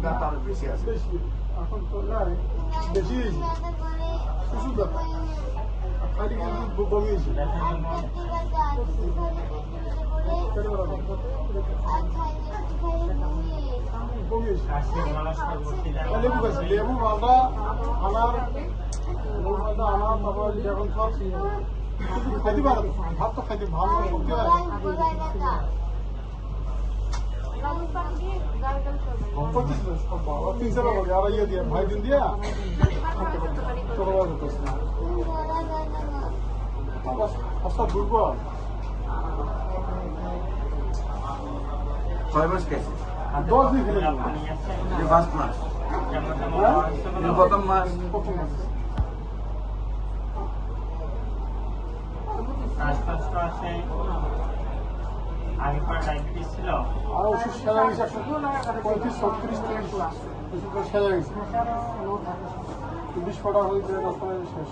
দাঁত আরো বেশি আছে। বেশি এখন তো নাই বেশি হয়েছে ওষুধ খালি কিন্তু বমি হয়েছে বমি হয়েছে লেবু খাইছি লেবু মালটা আনার লেবু মালটা আনার তারপর এখন সব খাইতে পারে ভাত তো খাইতে ভালো করতে হয় ভাই দিন দিয়া দুর্বল 6 মাস গেছে 10 দিন খেলে ফার্স্ট মাস প্রথম মাস শ্বাসকষ্ট আছে আগে পর ডায়াবেটিস ছিল আর ওষুধ সেরা গেছে 35-36 ওষুধ সেরা গেছে 20 ফটা হয়েছে 10 শেষ